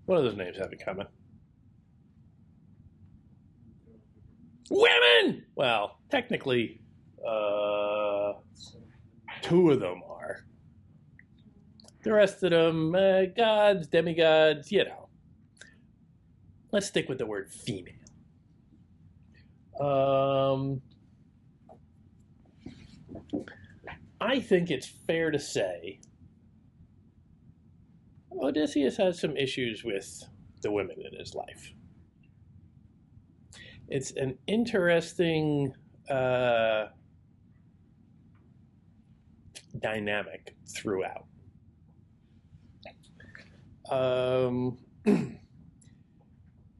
What do those names have in common? Women! Well, technically, two of them are. The rest of them, gods, demigods, you know. Let's stick with the word female. I think it's fair to say Odysseus has some issues with the women in his life. It's an interesting dynamic throughout.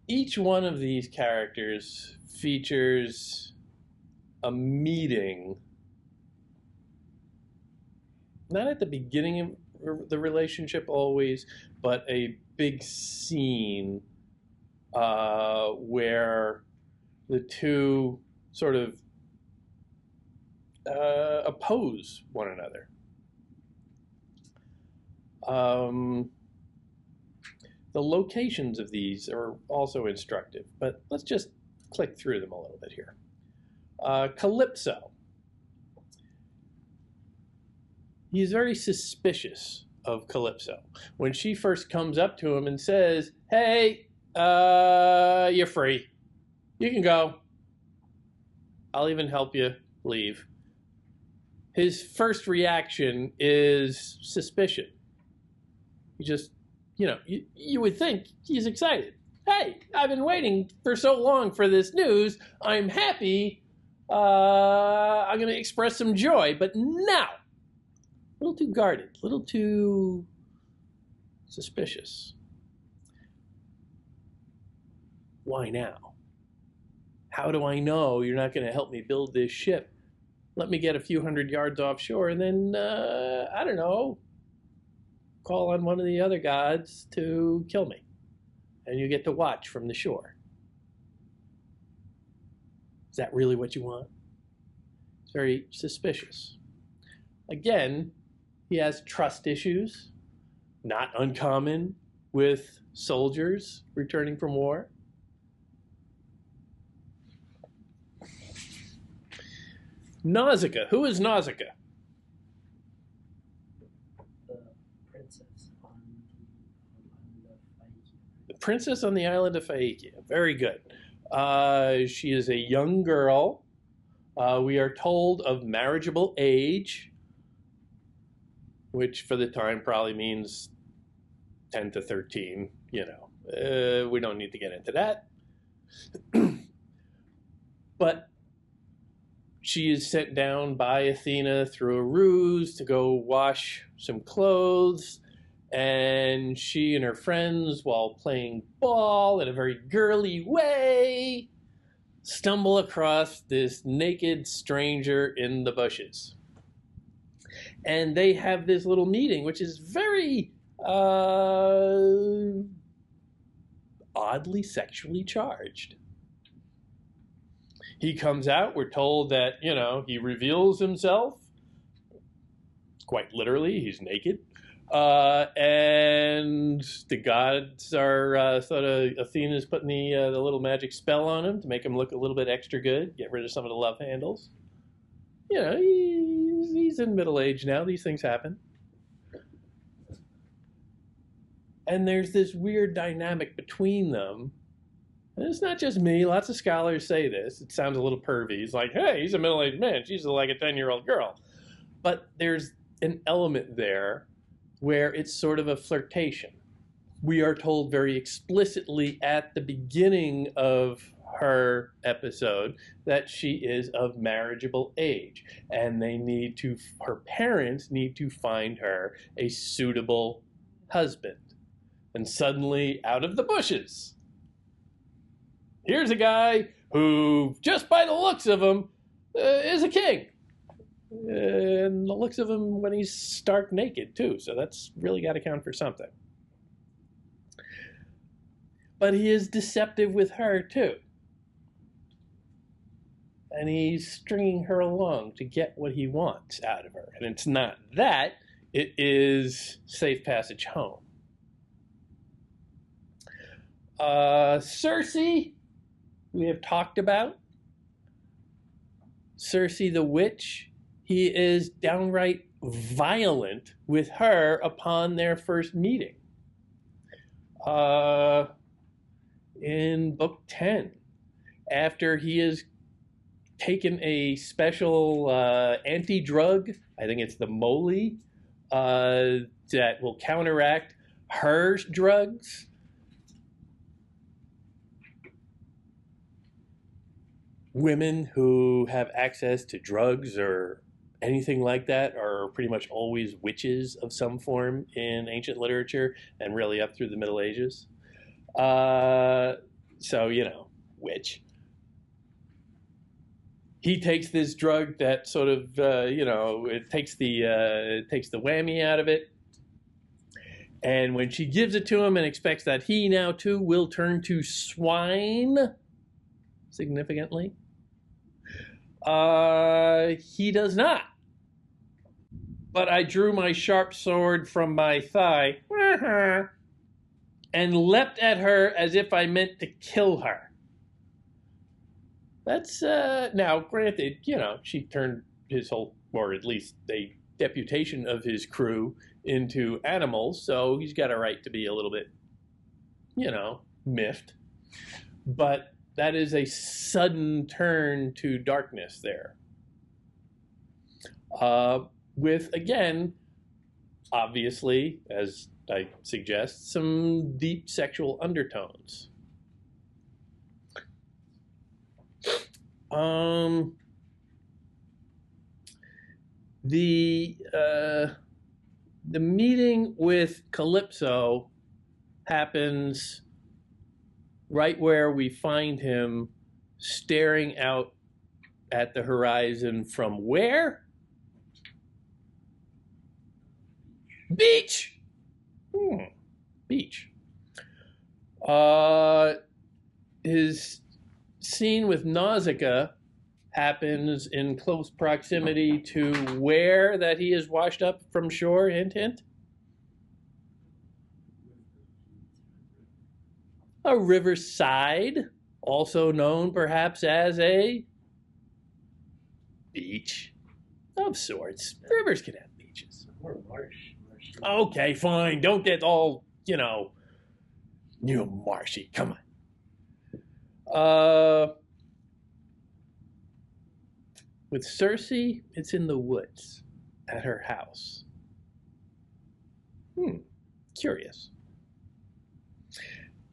Each one of these characters features a meeting, not at the beginning of the relationship always, but a big scene where the two sort of oppose one another. The locations of these are also instructive, but let's just click through them a little bit here. Calypso. He's very suspicious of Calypso. When she first comes up to him and says, hey, you're free. You can go. I'll even help you leave. His first reaction is suspicion. He just, you know, you would think he's excited. Hey, I've been waiting for so long for this news. I'm happy. I'm going to express some joy. But now, a little too guarded, a little too suspicious. Why now? How do I know you're not going to help me build this ship? Let me get a few hundred yards offshore and then, I don't know, call on one of the other gods to kill me. And you get to watch from the shore. Is that really what you want? It's very suspicious. Again, he has trust issues, not uncommon with soldiers returning from war. Nausicaa. Who is Nausicaa? The princess on the island of Phaeacia. Very good. She is a young girl. We are told of marriageable age, which for the time probably means 10 to 13, you know. We don't need to get into that. But she is sent down by Athena through a ruse to go wash some clothes, and she and her friends, while playing ball in a very girly way, stumble across this naked stranger in the bushes. And they have this little meeting, which is very oddly sexually charged. He comes out, we're told that, you know, he reveals himself. Quite literally, he's naked. And the gods are sort of, Athena's putting the little magic spell on him to make him look a little bit extra good, get rid of some of the love handles. You know, he's in middle age now, these things happen. And there's this weird dynamic between them. And it's not just me. Lots of scholars say this. It sounds a little pervy. It's like, hey, he's a middle-aged man. She's like a 10-year-old girl. But there's an element there where it's sort of a flirtation. We are told very explicitly at the beginning of her episode that she is of marriageable age. And her parents need to find her a suitable husband. And suddenly, out of the bushes, here's a guy who, just by the looks of him, is a king. And the looks of him when he's stark naked, too. So that's really got to count for something. But he is deceptive with her, too. And he's stringing her along to get what he wants out of her. And it's not that. It is safe passage home. Circe, we have talked about. Circe the witch. He is downright violent with her upon their first meeting. In book 10, after he has taken a special anti-drug, I think it's the moly, that will counteract her drugs. Women who have access to drugs or anything like that are pretty much always witches of some form in ancient literature and really up through the Middle Ages. So, witch. He takes this drug that sort of, it takes the whammy out of it. And when she gives it to him and expects that he now too will turn to swine significantly, he does not. But I drew my sharp sword from my thigh and leapt at her as if I meant to kill her. That's, now, granted, she turned his whole, or at least a deputation of his crew into animals, so he's got a right to be a little bit, miffed. But that is a sudden turn to darkness there. With, again, obviously, as I suggest, some deep sexual undertones. The meeting with Calypso happens right where we find him staring out at the horizon from where? Beach. Beach. His scene with Nausicaa happens in close proximity to where that he is washed up from shore, hint, hint. A riverside, also known perhaps as a beach of sorts. Rivers can have beaches. Or marsh. Okay, fine. Don't get all, marshy. Come on. With Circe, it's in the woods at her house. Curious.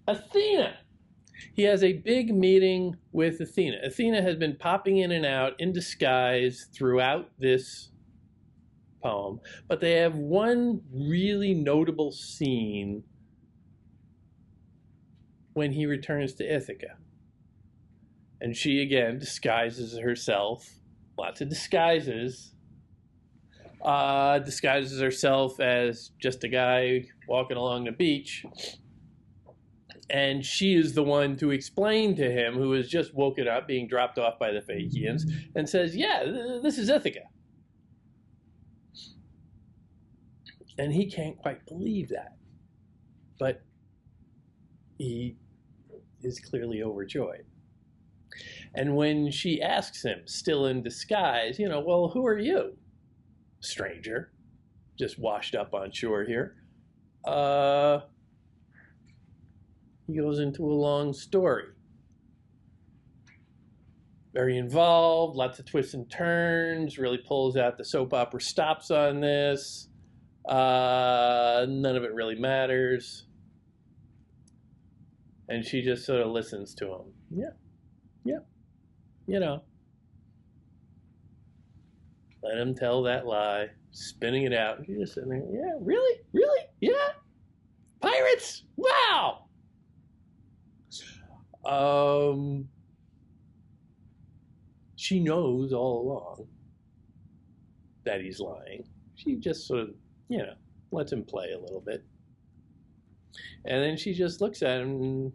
Athena. He has a big meeting with Athena. Athena has been popping in and out in disguise throughout this poem, but they have one really notable scene when he returns to Ithaca. And she, again, disguises herself. Lots of disguises. Disguises herself as just a guy walking along the beach. And she is the one to explain to him, who has just woken up, being dropped off by the Phaeacians, and says, yeah, this is Ithaca. And he can't quite believe that. But he is clearly overjoyed. And when she asks him, still in disguise, well, who are you? Stranger, just washed up on shore here. He goes into a long story. Very involved, lots of twists and turns, really pulls out the soap opera stops on this. None of it really matters. And she just sort of listens to him. Yeah. Let him tell that lie, spinning it out. And she's just sitting there, yeah, really? Yeah? Pirates? Wow! She knows all along that he's lying. She just sort of, lets him play a little bit. And then she just looks at him and,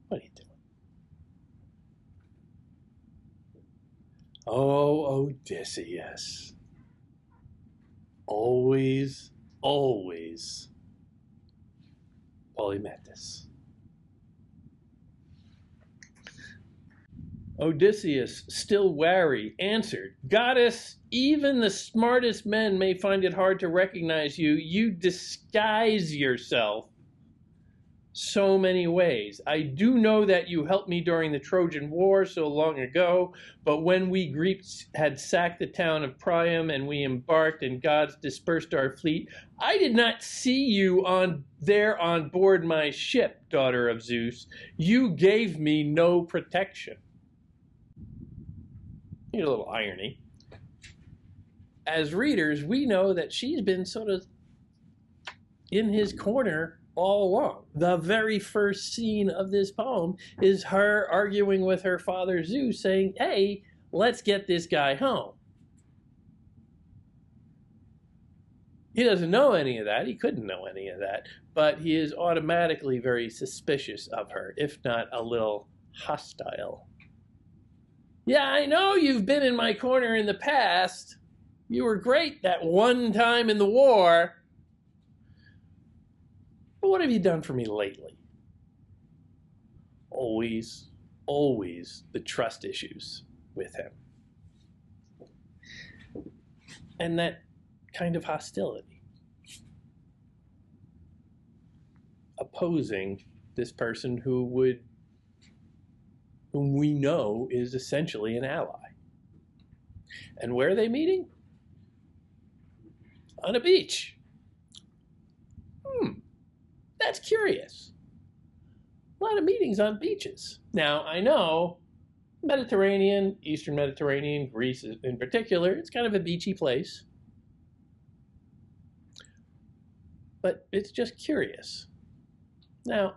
what are you doing? Oh, Odysseus. Always Polymetis. Odysseus, still wary, answered, Goddess, even the smartest men may find it hard to recognize you. You disguise yourself so many ways. I do know that you helped me during the Trojan War so long ago, but when we Greeks had sacked the town of Priam and we embarked and gods dispersed our fleet, I did not see you on board my ship, daughter of Zeus. You gave me no protection. Here's a little irony. As readers, we know that she's been sort of in his corner all along. The very first scene of this poem is her arguing with her father Zeus, saying, hey, let's get this guy home. He doesn't know any of that. He couldn't know any of that. But he is automatically very suspicious of her, if not a little hostile. Yeah, I know you've been in my corner in the past. You were great that one time in the war. But what have you done for me lately? Always the trust issues with him. And that kind of hostility. Opposing this person whom we know is essentially an ally. And where are they meeting? On a beach. That's curious. A lot of meetings on beaches. Now, I know Mediterranean, Eastern Mediterranean, Greece in particular, it's kind of a beachy place. But it's just curious. Now,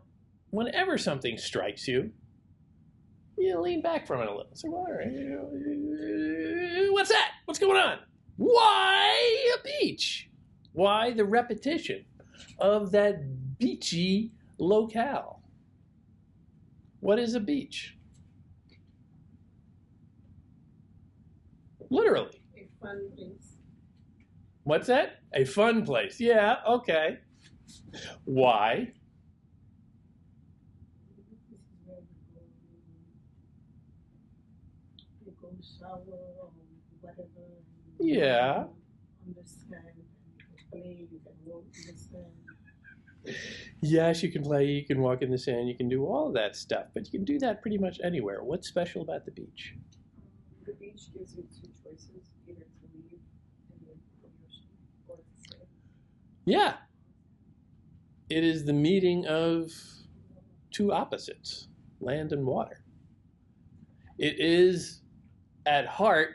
whenever something strikes you, you lean back from it a little. So, all right, what's that? What's going on? Why a beach? Why the repetition of that beachy locale? What is a beach? Literally. A fun place. What's that? A fun place. Yeah, okay. Why? Shower or whatever. Yeah. Understand. You can play, you can walk in the sand. Yes, you can play, you can walk in the sand, you can do all of that stuff, but you can do that pretty much anywhere. What's special about the beach? The beach gives you two choices, either to leave in the ocean or to stay. Yeah. It is the meeting of two opposites, land and water. It is, at heart,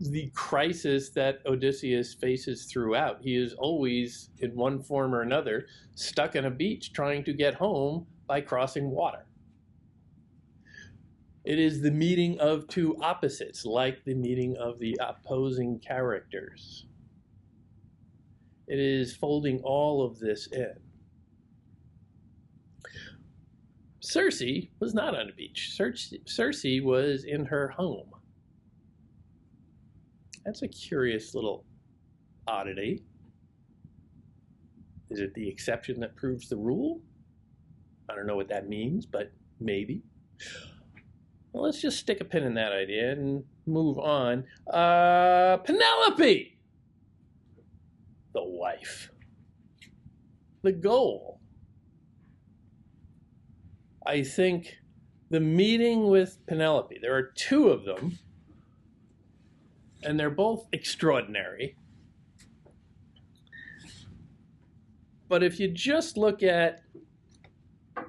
the crisis that Odysseus faces throughout. He is always, in one form or another, stuck on a beach trying to get home by crossing water. It is the meeting of two opposites, like the meeting of the opposing characters. It is folding all of this in. Circe was not on a beach. Circe was in her home. That's a curious little oddity. Is it the exception that proves the rule? I don't know what that means, but maybe. Well, let's just stick a pin in that idea and move on. Penelope! The wife. The goal. I think the meeting with Penelope, there are two of them, and they're both extraordinary. But if you just look at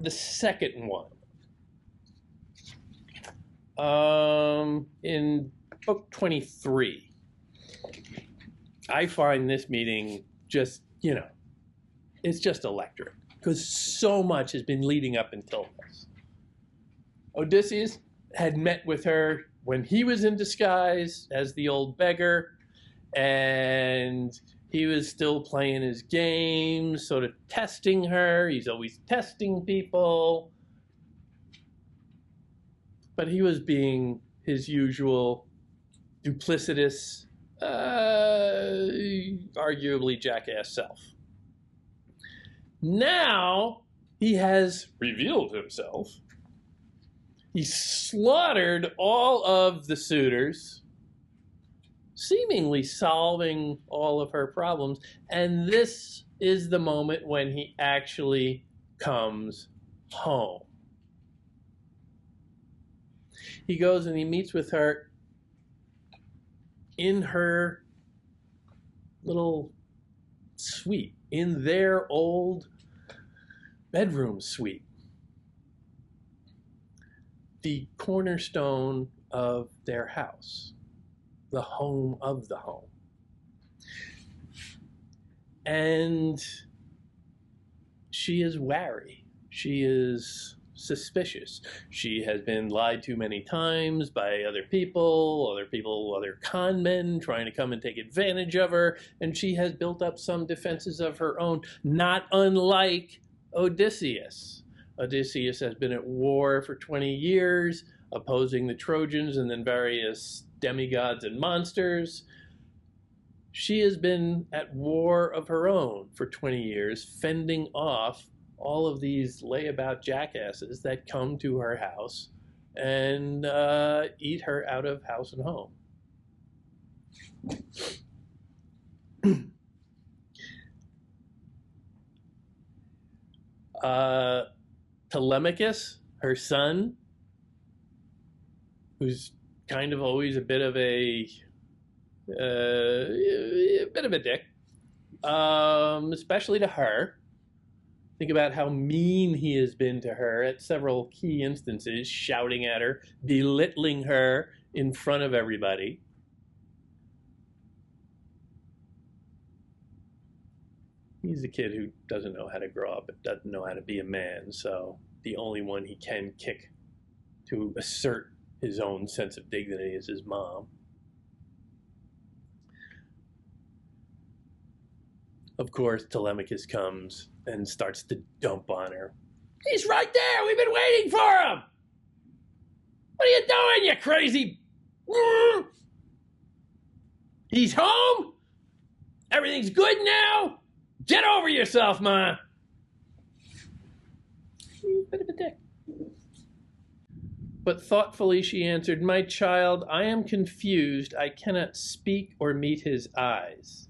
the second one, in book 23, I find this meeting just, it's just electric, because so much has been leading up until this. Odysseus had met with her when he was in disguise as the old beggar, and he was still playing his games, sort of testing her. He's always testing people. But he was being his usual duplicitous, arguably jackass self. Now he has revealed himself. He slaughtered all of the suitors, seemingly solving all of her problems. And this is the moment when he actually comes home. He goes and he meets with her in her little suite, in their old bedroom suite, the cornerstone of their house, the home of the home. And she is wary. She is suspicious. She has been lied to many times by other people, other con men trying to come and take advantage of her, and she has built up some defenses of her own, not unlike Odysseus. Odysseus has been at war for 20 years, opposing the Trojans and then various demigods and monsters. She has been at war of her own for 20 years, fending off all of these layabout jackasses that come to her house and eat her out of house and home. Telemachus, her son, who's kind of always a bit of a dick, especially to her. Think about how mean he has been to her at several key instances, shouting at her, belittling her in front of everybody. He's a kid who doesn't know how to grow up, and doesn't know how to be a man, so the only one he can kick to assert his own sense of dignity is his mom. Of course, Telemachus comes and starts to dump on her. He's right there! We've been waiting for him! What are you doing, you crazy? He's home? Everything's good now? Get over yourself, Ma! He's a bit of a dick. But thoughtfully she answered, My child, I am confused. I cannot speak or meet his eyes.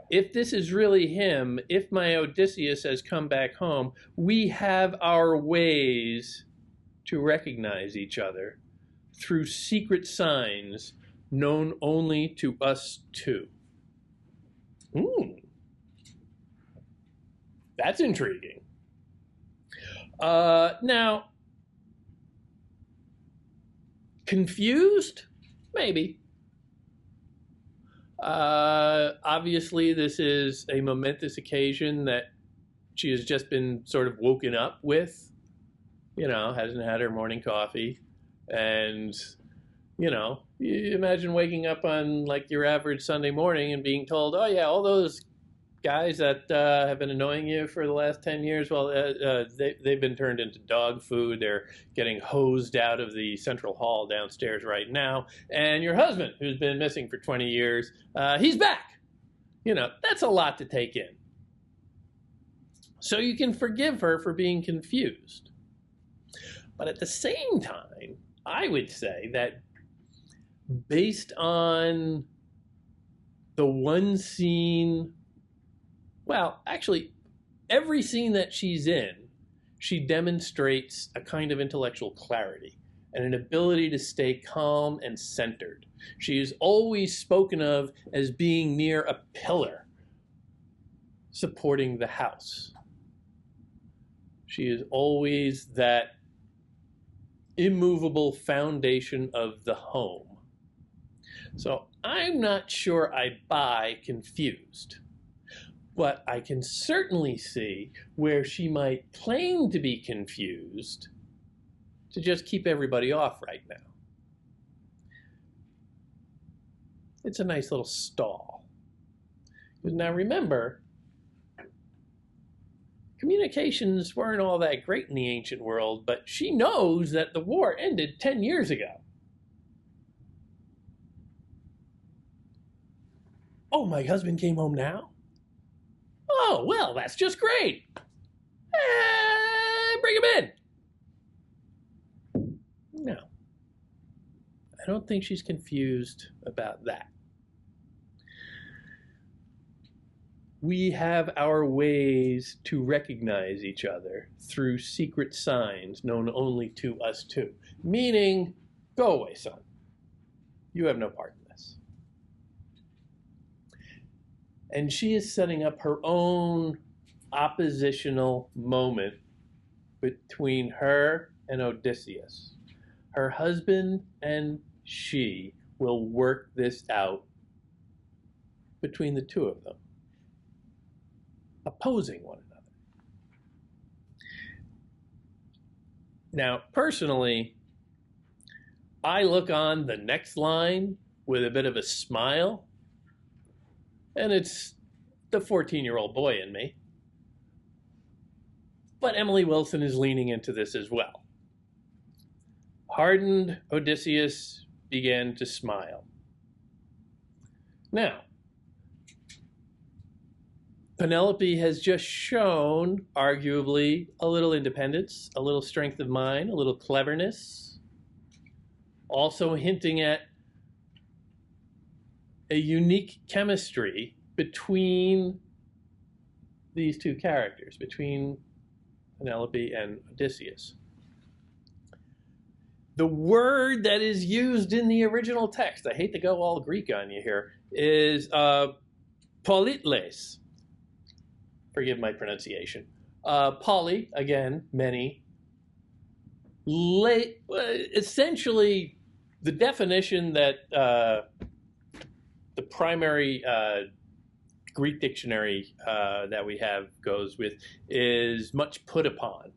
If this is really him, if my Odysseus has come back home, we have our ways to recognize each other through secret signs known only to us two. That's intriguing. Now, confused? Maybe. Obviously, this is a momentous occasion that she has just been sort of woken up with. You know, hasn't had her morning coffee. And, you know, you imagine waking up on like your average Sunday morning and being told, oh yeah, all those guys that have been annoying you for the last 10 years, well, they've been turned into dog food. They're getting hosed out of the central hall downstairs right now. And your husband, who's been missing for 20 years, he's back. You know, that's a lot to take in. So you can forgive her for being confused. But at the same time, I would say that based on the one scene, well, actually, every scene that she's in, she demonstrates a kind of intellectual clarity and an ability to stay calm and centered. She is always spoken of as being near a pillar supporting the house. She is always that immovable foundation of the home. So I'm not sure I buy confused. But I can certainly see where she might claim to be confused to just keep everybody off right now. It's a nice little stall. Now remember, communications weren't all that great in the ancient world, but she knows that the war ended 10 years ago. Oh, my husband came home now? Oh, well, that's just great. Bring him in. No, I don't think she's confused about that. We have our ways to recognize each other through secret signs known only to us two. Meaning, go away, son. You have no part in this. And she is setting up her own oppositional moment between her and Odysseus. Her husband and she will work this out between the two of them, opposing one another. Now, personally, I look on the next line with a bit of a smile, and it's the 14-year-old boy in me. But Emily Wilson is leaning into this as well. Hardened Odysseus began to smile. Now, Penelope has just shown, arguably, a little independence, a little strength of mind, a little cleverness, also hinting at a unique chemistry between these two characters, between Penelope and Odysseus. The word that is used in the original text, I hate to go all Greek on you here, is politles. Forgive my pronunciation. Poly, again, many. Essentially, the definition that the primary Greek dictionary that we have goes with is much put upon,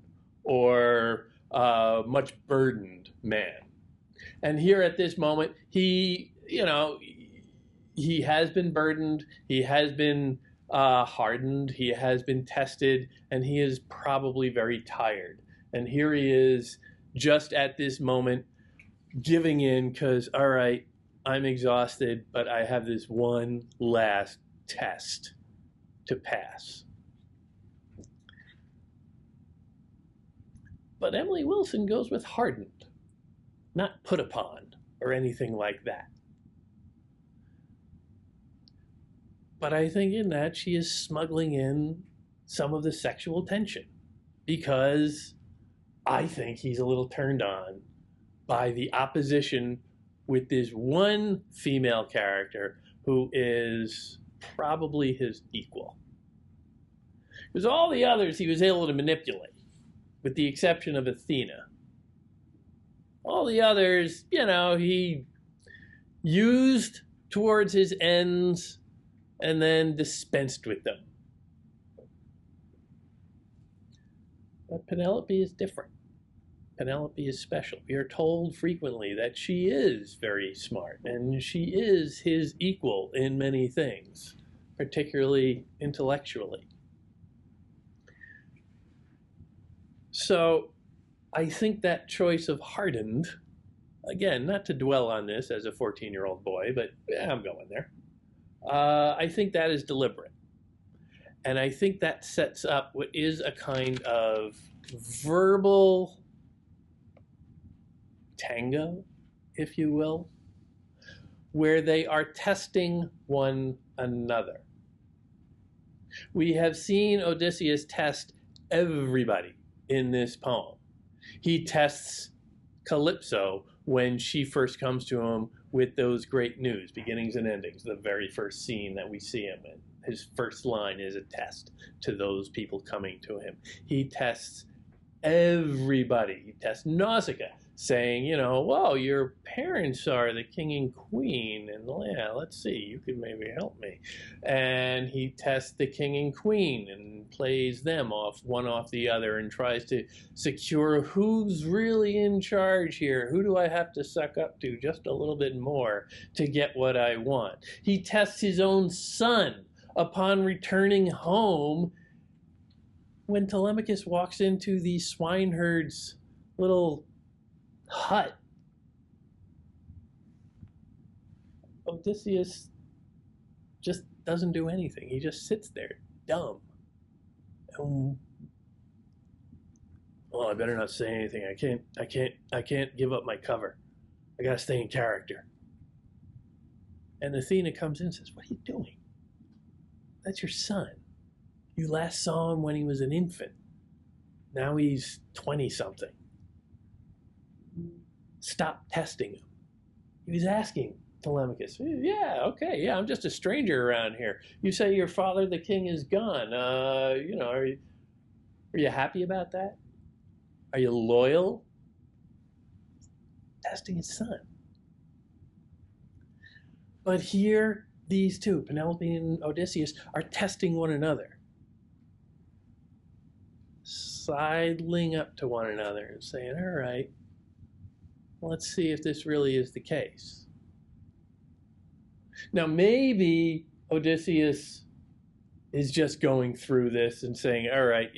or much burdened man. And here at this moment, he has been burdened, he has been hardened, he has been tested, and he is probably very tired. And here he is, just at this moment, giving in because, all right, I'm exhausted, but I have this one last test to pass. But Emily Wilson goes with hardened, not put upon or anything like that. But I think in that she is smuggling in some of the sexual tension, because I think he's a little turned on by the opposition with this one female character who is probably his equal. Because all the others he was able to manipulate, with the exception of Athena. All the others, he used towards his ends and then dispensed with them. But Penelope is different. Penelope is special. We are told frequently that she is very smart, and she is his equal in many things, particularly intellectually. So I think that choice of hardened, again, not to dwell on this as a 14-year-old boy, but I'm going there. I think that is deliberate. And I think that sets up what is a kind of verbal tango, if you will, where they are testing one another. We have seen Odysseus test everybody in this poem. He tests Calypso when she first comes to him with those great news, beginnings and endings, the very first scene that we see him in. His first line is a test to those people coming to him. He tests everybody. He tests Nausicaa, saying, whoa, your parents are the king and queen, and yeah, let's see, you could maybe help me. And he tests the king and queen and plays them off, one off the other, and tries to secure who's really in charge here. Who do I have to suck up to just a little bit more to get what I want? He tests his own son upon returning home when Telemachus walks into the swineherd's little hut. Odysseus just doesn't do anything. He just sits there, dumb, And, well, I better not say anything. I can't give up my cover. I gotta stay in character. And Athena comes in and says, "What are you doing? That's your son. You last saw him when he was an infant. Now he's 20 something. Stop testing him." He was asking Telemachus, "Yeah, okay, yeah, I'm just a stranger around here. You say your father, the king, is gone. Are you happy about that? Are you loyal?" Testing his son. But here, these two, Penelope and Odysseus, are testing one another, sidling up to one another and saying, "All right, let's see if this really is the case." Now, maybe Odysseus is just going through this and saying, "All right,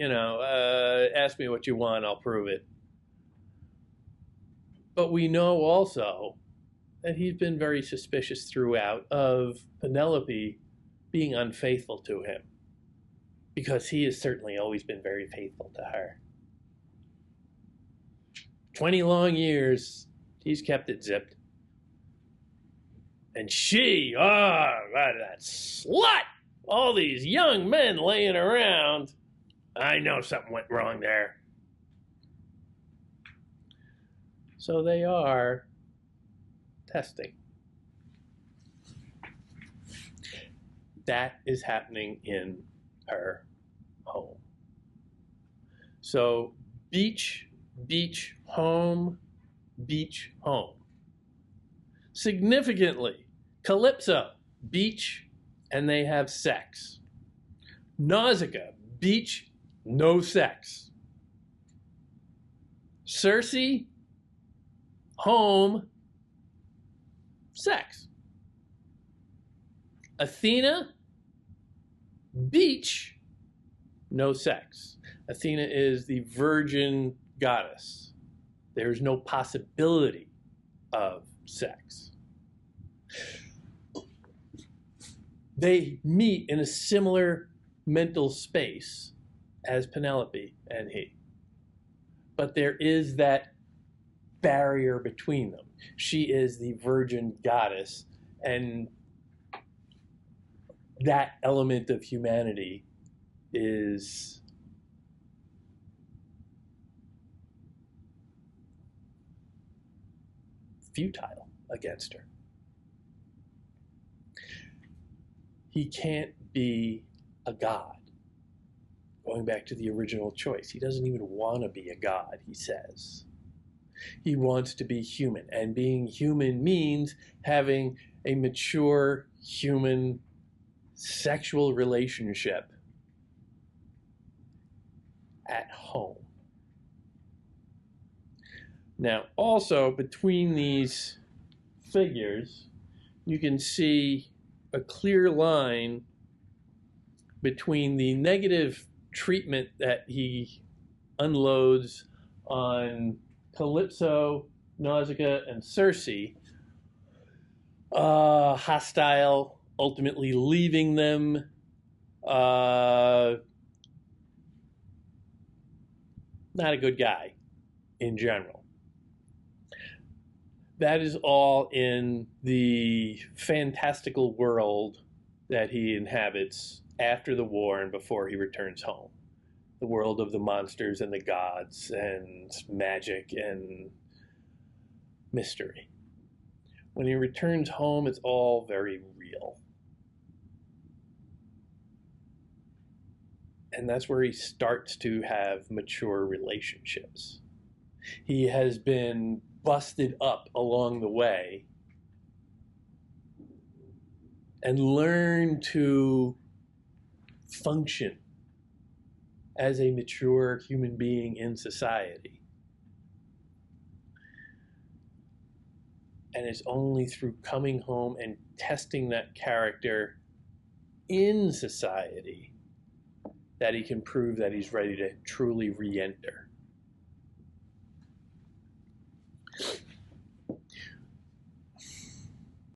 ask me what you want, I'll prove it." But we know also that he's been very suspicious throughout of Penelope being unfaithful to him, because he has certainly always been very faithful to her. 20 long years, he's kept it zipped. And she, that slut! All these young men laying around. I know something went wrong there. So they are testing. That is happening in her home. So beach, beach, home, beach, home. Significantly, Calypso, beach, and they have sex. Nausicaa, beach, no sex. Circe, home, sex. Athena, beach, no sex. Athena is the virgin goddess. There's no possibility of sex. They meet in a similar mental space as Penelope and he. But there is that barrier between them. She is the virgin goddess, and that element of humanity is futile against her. He can't be a god. Going back to the original choice, he doesn't even want to be a god, he says. He wants to be human, and being human means having a mature human sexual relationship at home. Now, also between these figures, you can see a clear line between the negative treatment that he unloads on Calypso, Nausicaa, and Circe, hostile, ultimately leaving them, not a good guy in general. That is all in the fantastical world that he inhabits after the war and before he returns home. The world of the monsters and the gods and magic and mystery. When he returns home, it's all very real. And that's where he starts to have mature relationships. He has been busted up along the way and learned to function as a mature human being in society. And it's only through coming home and testing that character in society that he can prove that he's ready to truly re-enter.